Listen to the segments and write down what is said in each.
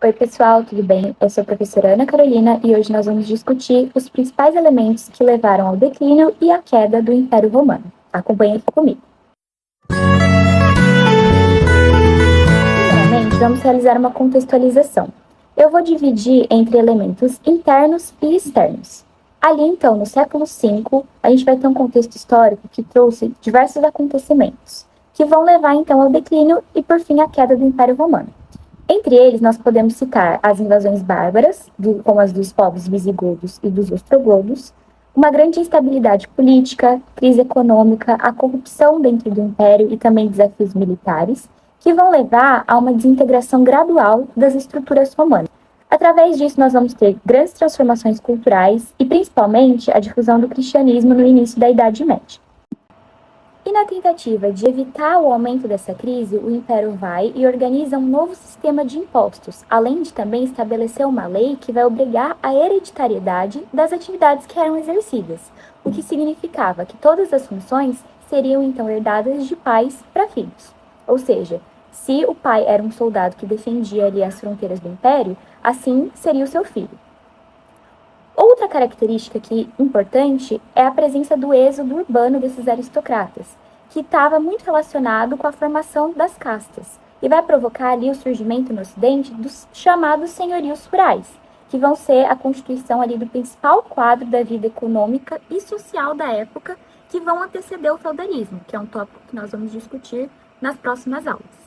Oi, pessoal, tudo bem? Eu sou a professora Ana Carolina e hoje nós vamos discutir os principais elementos que levaram ao declínio e à queda do Império Romano. Acompanhe aqui comigo. Primeiramente, vamos realizar uma contextualização. Eu vou dividir entre elementos internos e externos. Ali, então, no século V, a gente vai ter um contexto histórico que trouxe diversos acontecimentos, que vão levar, então, ao declínio e, por fim, à queda do Império Romano. Entre eles, nós podemos citar as invasões bárbaras, como as dos povos visigodos e dos ostrogodos, uma grande instabilidade política, crise econômica, a corrupção dentro do império e também desafios militares, que vão levar a uma desintegração gradual das estruturas romanas. Através disso, nós vamos ter grandes transformações culturais e, principalmente, a difusão do cristianismo no início da Idade Média. E na tentativa de evitar o aumento dessa crise, o Império vai e organiza um novo sistema de impostos, além de também estabelecer uma lei que vai obrigar a hereditariedade das atividades que eram exercidas, o que significava que todas as funções seriam então herdadas de pais para filhos. Ou seja, se o pai era um soldado que defendia ali as fronteiras do Império, assim seria o seu filho. Outra característica importante é a presença do êxodo urbano desses aristocratas, que estava muito relacionado com a formação das castas, e vai provocar ali o surgimento no Ocidente dos chamados senhorios rurais, que vão ser a constituição ali do principal quadro da vida econômica e social da época, que vão anteceder o feudalismo, que é um tópico que nós vamos discutir nas próximas aulas.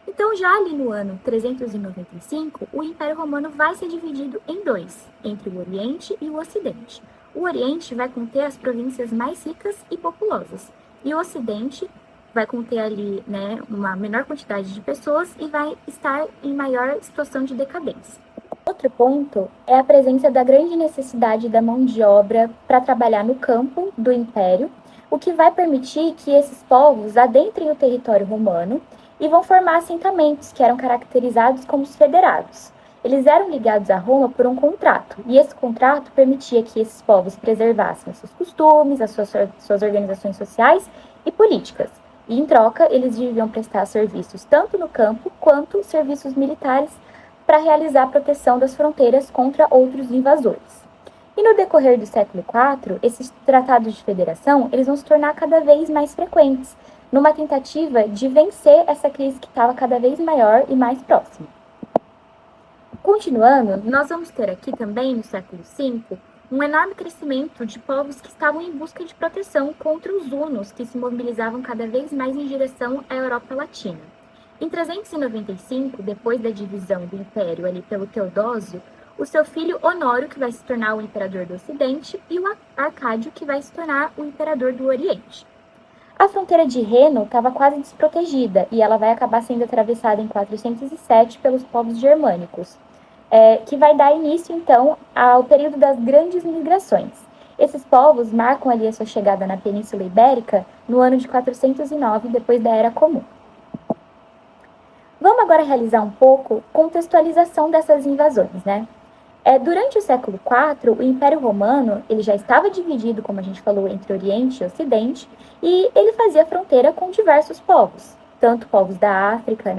Então, já ali no ano 395, o Império Romano vai ser dividido em dois, entre o Oriente e o Ocidente. O Oriente vai conter as províncias mais ricas e populosas, e o Ocidente vai conter ali, uma menor quantidade de pessoas e vai estar em maior situação de decadência. Outro ponto é a presença da grande necessidade da mão de obra para trabalhar no campo do Império, o que vai permitir que esses povos adentrem o território romano e vão formar assentamentos que eram caracterizados como os federados. Eles eram ligados a Roma por um contrato, e esse contrato permitia que esses povos preservassem os seus costumes, as suas organizações sociais e políticas. E, em troca, eles deviam prestar serviços tanto no campo quanto serviços militares para realizar a proteção das fronteiras contra outros invasores. E no decorrer do século IV, esses tratados de federação eles vão se tornar cada vez mais frequentes, numa tentativa de vencer essa crise que estava cada vez maior e mais próxima. Continuando, nós vamos ter aqui também, no século V, um enorme crescimento de povos que estavam em busca de proteção contra os hunos, que se mobilizavam cada vez mais em direção à Europa Latina. Em 395, depois da divisão do Império ali pelo Teodósio, o seu filho Honório, que vai se tornar o imperador do Ocidente, e o Arcádio, que vai se tornar o imperador do Oriente. A fronteira de Reno estava quase desprotegida e ela vai acabar sendo atravessada em 407 pelos povos germânicos, que vai dar início, então, ao período das grandes migrações. Esses povos marcam ali a sua chegada na Península Ibérica no ano de 409, depois da Era Comum. Vamos agora realizar um pouco contextualização dessas invasões, Durante o século IV, o Império Romano ele já estava dividido, como a gente falou, entre Oriente e Ocidente, e ele fazia fronteira com diversos povos, tanto povos da África,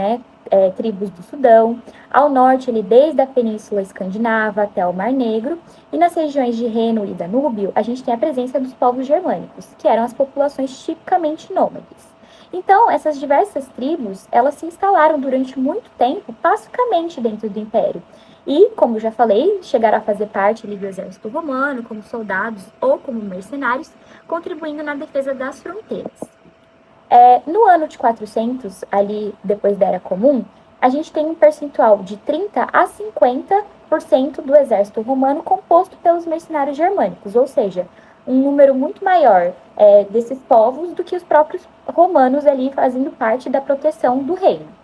tribos do Sudão, ao norte, desde a Península Escandinava até o Mar Negro, e nas regiões de Reno e Danúbio, a gente tem a presença dos povos germânicos, que eram as populações tipicamente nômades. Então, essas diversas tribos, elas se instalaram durante muito tempo pacificamente dentro do Império, e, como já falei, chegaram a fazer parte do exército romano, como soldados ou como mercenários, contribuindo na defesa das fronteiras. No ano de 400, ali depois da Era Comum, a gente tem um percentual de 30 a 50% do exército romano composto pelos mercenários germânicos, ou seja, um número muito maior desses povos do que os próprios romanos ali fazendo parte da proteção do reino.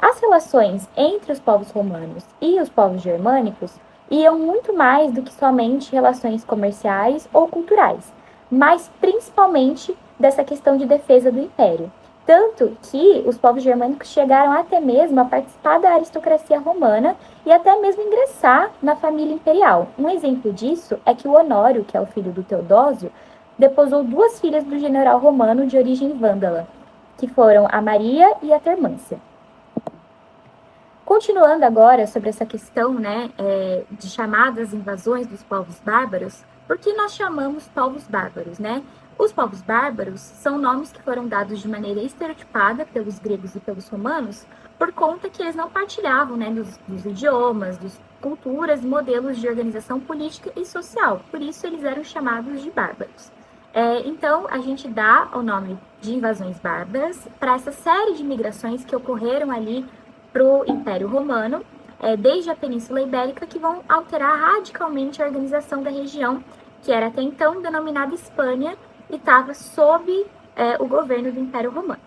As relações entre os povos romanos e os povos germânicos iam muito mais do que somente relações comerciais ou culturais, mas principalmente dessa questão de defesa do império. Tanto que os povos germânicos chegaram até mesmo a participar da aristocracia romana e até mesmo ingressar na família imperial. Um exemplo disso é que o Honório, que é o filho do Teodósio, deposou duas filhas do general romano de origem vândala, que foram a Maria e a Termância. Continuando agora sobre essa questão, né, de chamadas invasões dos povos bárbaros, por que nós chamamos povos bárbaros, né? Os povos bárbaros são nomes que foram dados de maneira estereotipada pelos gregos e pelos romanos, por conta que eles não partilhavam, né, dos idiomas, das culturas e modelos de organização política e social. Por isso, eles eram chamados de bárbaros. Então, a gente dá o nome de invasões bárbaras para essa série de migrações que ocorreram ali para o Império Romano, desde a Península Ibérica, que vão alterar radicalmente a organização da região, que era até então denominada Espanha e estava sob o governo do Império Romano.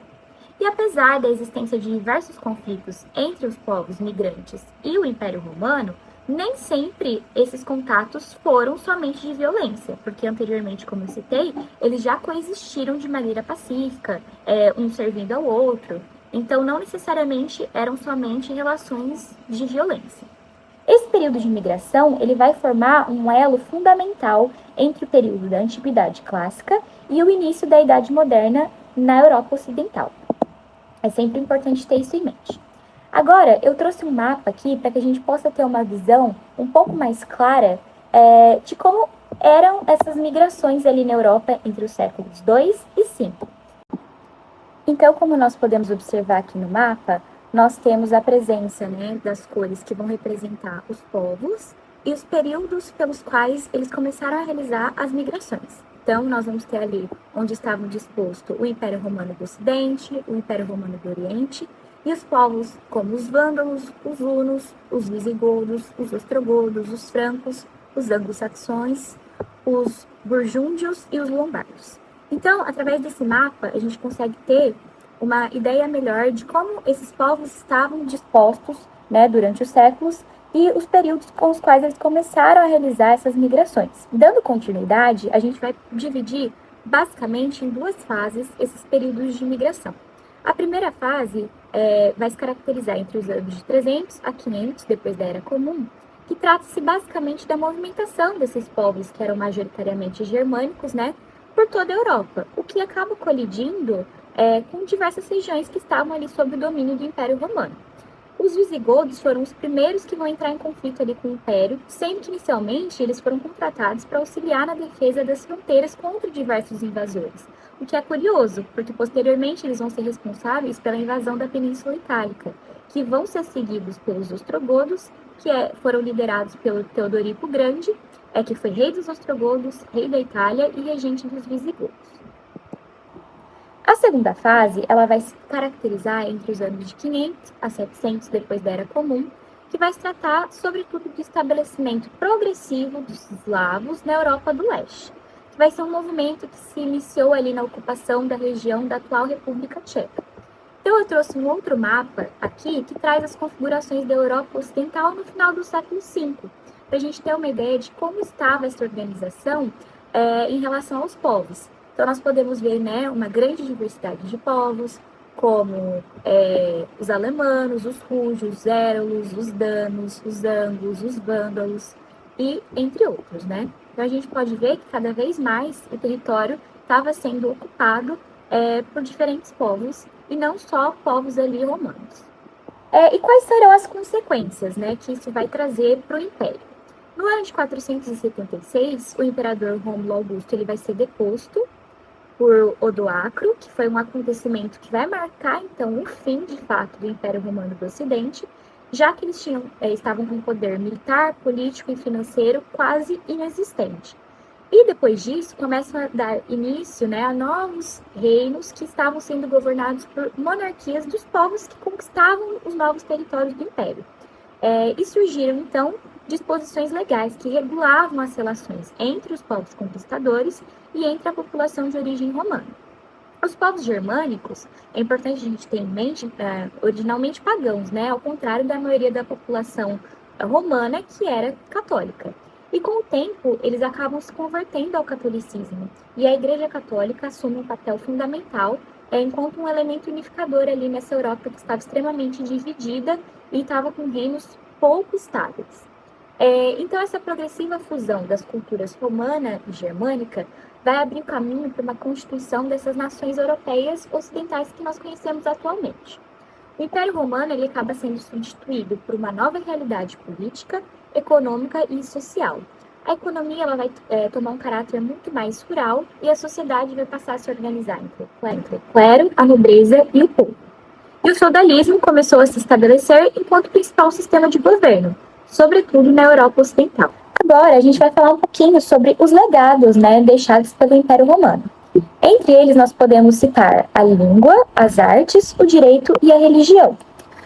E apesar da existência de diversos conflitos entre os povos migrantes e o Império Romano, nem sempre esses contatos foram somente de violência, porque anteriormente, como eu citei, eles já coexistiram de maneira pacífica, um servindo ao outro. Então, não necessariamente eram somente relações de violência. Esse período de migração ele vai formar um elo fundamental entre o período da Antiguidade Clássica e o início da Idade Moderna na Europa Ocidental. É sempre importante ter isso em mente. Agora, eu trouxe um mapa aqui para que a gente possa ter uma visão um pouco mais clara de como eram essas migrações ali na Europa entre os séculos 2 e 5. Então, como nós podemos observar aqui no mapa, nós temos a presença, né, das cores que vão representar os povos e os períodos pelos quais eles começaram a realizar as migrações. Então, nós vamos ter ali onde estavam dispostos o Império Romano do Ocidente, o Império Romano do Oriente, e os povos como os vândalos, os hunos, os visigodos, os ostrogodos, os francos, os anglo-saxões, os burgúndios e os lombardos. Então, através desse mapa, a gente consegue ter uma ideia melhor de como esses povos estavam dispostos, né, durante os séculos e os períodos com os quais eles começaram a realizar essas migrações. Dando continuidade, a gente vai dividir basicamente em duas fases esses períodos de migração. A primeira fase vai se caracterizar entre os anos de 300 a 500 depois da Era Comum, que trata-se basicamente da movimentação desses povos que eram majoritariamente germânicos, né, por toda a Europa, o que acaba colidindo com diversas regiões que estavam ali sob o domínio do Império Romano. Os visigodos foram os primeiros que vão entrar em conflito ali com o Império, sendo que inicialmente eles foram contratados para auxiliar na defesa das fronteiras contra diversos invasores, o que é curioso, porque posteriormente eles vão ser responsáveis pela invasão da Península Itálica, que vão ser seguidos pelos ostrogodos, que foram liderados pelo Teodorico Grande, que foi rei dos ostrogodos, rei da Itália e regente dos visigodos. A segunda fase, ela vai se caracterizar entre os anos de 500 a 700 depois da Era Comum, que vai se tratar, sobretudo, do estabelecimento progressivo dos eslavos na Europa do Leste, que vai ser um movimento que se iniciou ali na ocupação da região da atual República Tcheca. Então, eu trouxe um outro mapa aqui que traz as configurações da Europa Ocidental no final do século V, para a gente ter uma ideia de como estava essa organização em relação aos povos. Então, nós podemos ver, né, uma grande diversidade de povos, como os alemanos, os rúgios, os érulos, os danos, os anglos, os vândalos, e entre outros, né? Então, a gente pode ver que cada vez mais o território estava sendo ocupado por diferentes povos, e não só povos ali romanos. E quais serão as consequências, né, que isso vai trazer para o Império? No ano de 476, o imperador Rômulo Augusto ele vai ser deposto por Odoacro, que foi um acontecimento que vai marcar, então, o fim, de fato, do Império Romano do Ocidente, já que eles estavam com um poder militar, político e financeiro quase inexistente. E depois disso, começam a dar início, né, a novos reinos que estavam sendo governados por monarquias dos povos que conquistavam os novos territórios do Império. E surgiram, então, disposições legais que regulavam as relações entre os povos conquistadores e entre a população de origem romana. Os povos germânicos, é importante a gente ter em mente, originalmente pagãos, né, ao contrário da maioria da população romana, que era católica. E com o tempo, eles acabam se convertendo ao catolicismo, e a Igreja Católica assume um papel fundamental enquanto um elemento unificador ali nessa Europa que estava extremamente dividida e estava com reinos pouco estáveis. Então, essa progressiva fusão das culturas romana e germânica vai abrir o caminho para uma constituição dessas nações europeias ocidentais que nós conhecemos atualmente. O Império Romano ele acaba sendo substituído por uma nova realidade política, econômica e social. A economia ela vai tomar um caráter muito mais rural e a sociedade vai passar a se organizar entre o clero, a nobreza e o povo. E o feudalismo começou a se estabelecer enquanto principal sistema de governo, sobretudo na Europa Ocidental. Agora a gente vai falar um pouquinho sobre os legados, deixados pelo Império Romano. Entre eles nós podemos citar a língua, as artes, o direito e a religião.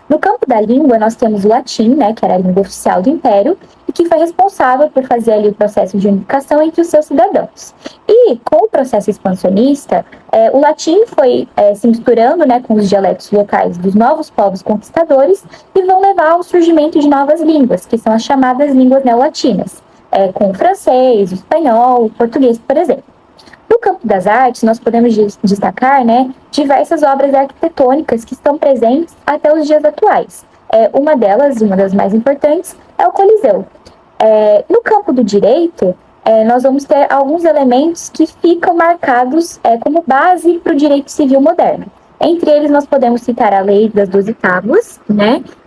No campo da língua nós temos o latim, que era a língua oficial do Império, e que foi responsável por fazer ali o processo de unificação entre os seus cidadãos. E com o processo expansionista, o latim foi se misturando com os dialetos locais dos novos povos conquistadores e vão levar ao surgimento de novas línguas, que são as chamadas línguas neolatinas, com o francês, o espanhol, o português, por exemplo. No campo das artes, nós podemos destacar diversas obras arquitetônicas que estão presentes até os dias atuais. Uma das mais importantes, é o Coliseu. No campo do direito, nós vamos ter alguns elementos que ficam marcados como base para o direito civil moderno. Entre eles, nós podemos citar a Lei das 12 Tábuas,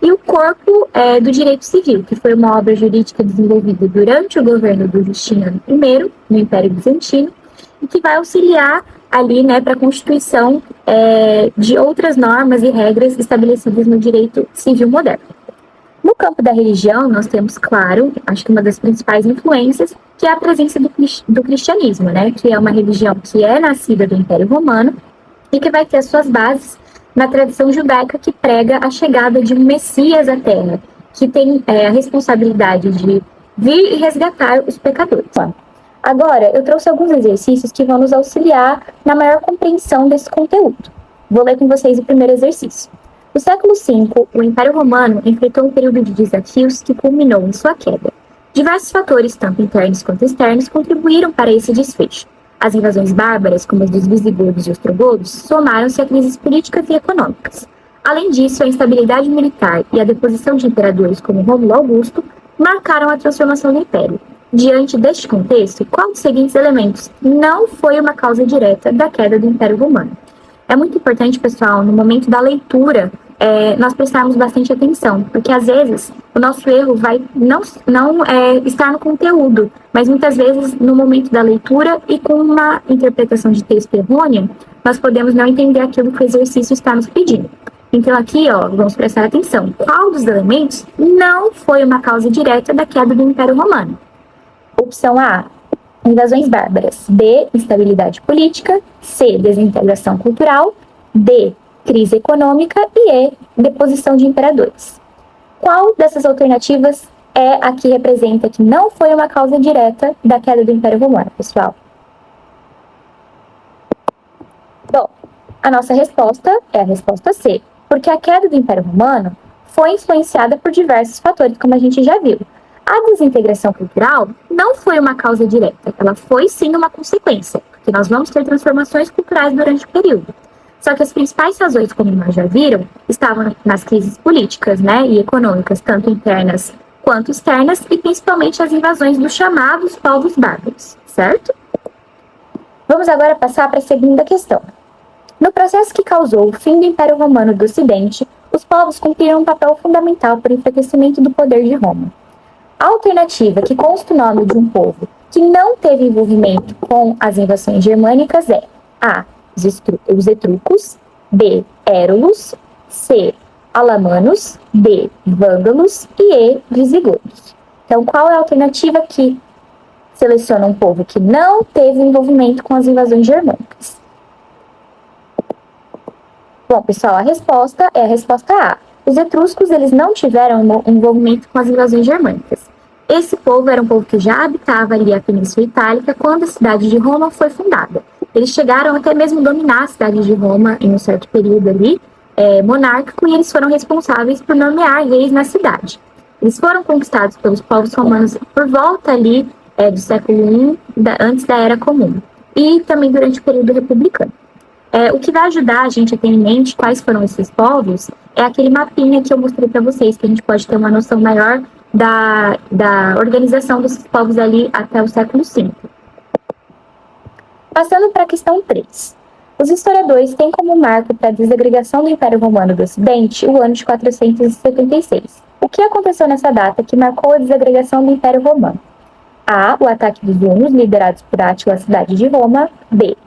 e o Corpo do Direito Civil, que foi uma obra jurídica desenvolvida durante o governo do Justiniano I, no Império Bizantino, e que vai auxiliar ali, para a constituição de outras normas e regras estabelecidas no direito civil moderno. No campo da religião, nós temos, claro, acho que uma das principais influências, que é a presença do cristianismo, que é uma religião que é nascida do Império Romano e que vai ter as suas bases na tradição judaica que prega a chegada de um Messias à Terra, que tem a responsabilidade de vir e resgatar os pecadores. Agora, eu trouxe alguns exercícios que vão nos auxiliar na maior compreensão desse conteúdo. Vou ler com vocês o primeiro exercício. No século V, o Império Romano enfrentou um período de desafios que culminou em sua queda. Diversos fatores, tanto internos quanto externos, contribuíram para esse desfecho. As invasões bárbaras, como as dos visigodos e ostrogodos, somaram-se a crises políticas e econômicas. Além disso, a instabilidade militar e a deposição de imperadores como Rômulo Augusto marcaram a transformação do Império. Diante deste contexto, qual dos seguintes elementos não foi uma causa direta da queda do Império Romano? É muito importante, pessoal, no momento da leitura, nós prestarmos bastante atenção, porque às vezes o nosso erro vai não estar no conteúdo, mas muitas vezes no momento da leitura e com uma interpretação de texto errônea, nós podemos não entender aquilo que o exercício está nos pedindo. Então aqui, vamos prestar atenção. Qual dos elementos não foi uma causa direta da queda do Império Romano? Opção A, invasões bárbaras. B, instabilidade política. C, desintegração cultural. D, crise econômica. E E, deposição de imperadores. Qual dessas alternativas é a que representa que não foi uma causa direta da queda do Império Romano, pessoal? Bom, a nossa resposta é a resposta C, porque a queda do Império Romano foi influenciada por diversos fatores, como a gente já viu. A desintegração cultural não foi uma causa direta, ela foi sim uma consequência, porque nós vamos ter transformações culturais durante o período. Só que as principais razões, como nós já viram, estavam nas crises políticas e econômicas, tanto internas quanto externas, e principalmente as invasões dos chamados povos bárbaros, certo? Vamos agora passar para a segunda questão. No processo que causou o fim do Império Romano do Ocidente, os povos cumpriram um papel fundamental para o enfraquecimento do poder de Roma. A alternativa que consta o nome de um povo que não teve envolvimento com as invasões germânicas é A, os etruscos, B, érulos, C, alamanos, D, vândalos e E, visigodos. Então, qual é a alternativa que seleciona um povo que não teve envolvimento com as invasões germânicas? Bom, pessoal, a resposta é a resposta A. Os etruscos, eles não tiveram envolvimento com as invasões germânicas. Esse povo era um povo que já habitava ali a Península Itálica quando a cidade de Roma foi fundada. Eles chegaram até mesmo dominar a cidade de Roma em um certo período ali, monárquico, e eles foram responsáveis por nomear reis na cidade. Eles foram conquistados pelos povos romanos por volta ali do século I, antes da Era Comum, e também durante o período republicano. O que vai ajudar a gente a ter em mente quais foram esses povos é aquele mapinha que eu mostrei para vocês, que a gente pode ter uma noção maior da organização desses povos ali até o século V. Passando para a questão 3. Os historiadores têm como marco para a desagregação do Império Romano do Ocidente o ano de 476. O que aconteceu nessa data que marcou a desagregação do Império Romano? A. O ataque dos hunos, liderados por Átila à cidade de Roma. B.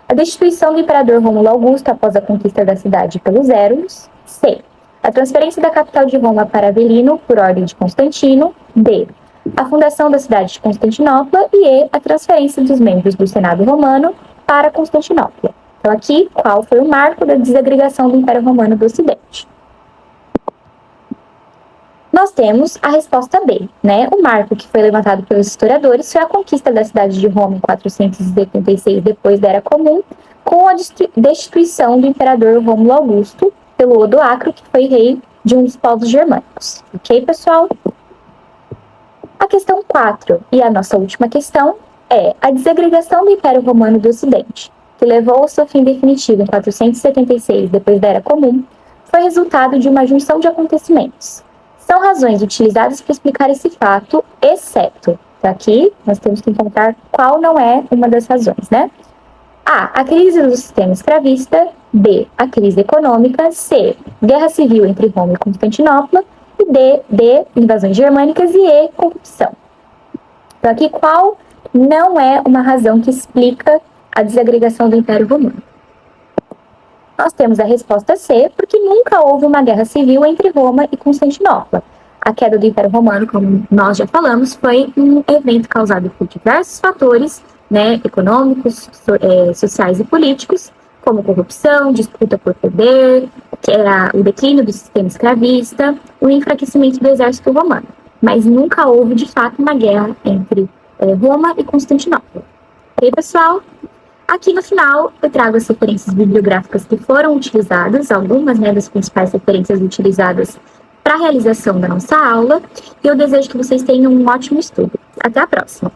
A destituição do imperador Rômulo Augusto após a conquista da cidade pelos Érulos. C. A transferência da capital de Roma para Avelino por ordem de Constantino. D. A fundação da cidade de Constantinopla. E E. A transferência dos membros do Senado Romano para Constantinopla. Então, aqui, qual foi o marco da desagregação do Império Romano do Ocidente? Nós temos a resposta B, né? O marco que foi levantado pelos historiadores foi a conquista da cidade de Roma em 476 depois da Era Comum, com a destituição do imperador Rômulo Augusto pelo Odoacro, que foi rei de um dos povos germânicos. Ok, pessoal? A questão 4, e a nossa última questão, é a desagregação do Império Romano do Ocidente, que levou ao seu fim definitivo em 476 depois da Era Comum, foi resultado de uma junção de acontecimentos. São razões utilizadas para explicar esse fato, exceto, aqui nós temos que encontrar qual não é uma das razões, né? A crise do sistema escravista. B, a crise econômica. C, guerra civil entre Roma e Constantinopla. E D, invasões germânicas. E E, corrupção. Então aqui qual não é uma razão que explica a desagregação do Império Romano? Nós temos a resposta C, porque nunca houve uma guerra civil entre Roma e Constantinopla. A queda do Império Romano, como nós já falamos, foi um evento causado por diversos fatores, né, econômicos, sociais e políticos, como corrupção, disputa por poder, o declínio do sistema escravista, o enfraquecimento do exército romano. Mas nunca houve, de fato, uma guerra entre Roma e Constantinopla. Ok, pessoal? Aqui no final eu trago as referências bibliográficas que foram utilizadas, algumas, né, das principais referências utilizadas para a realização da nossa aula, e eu desejo que vocês tenham um ótimo estudo. Até a próxima!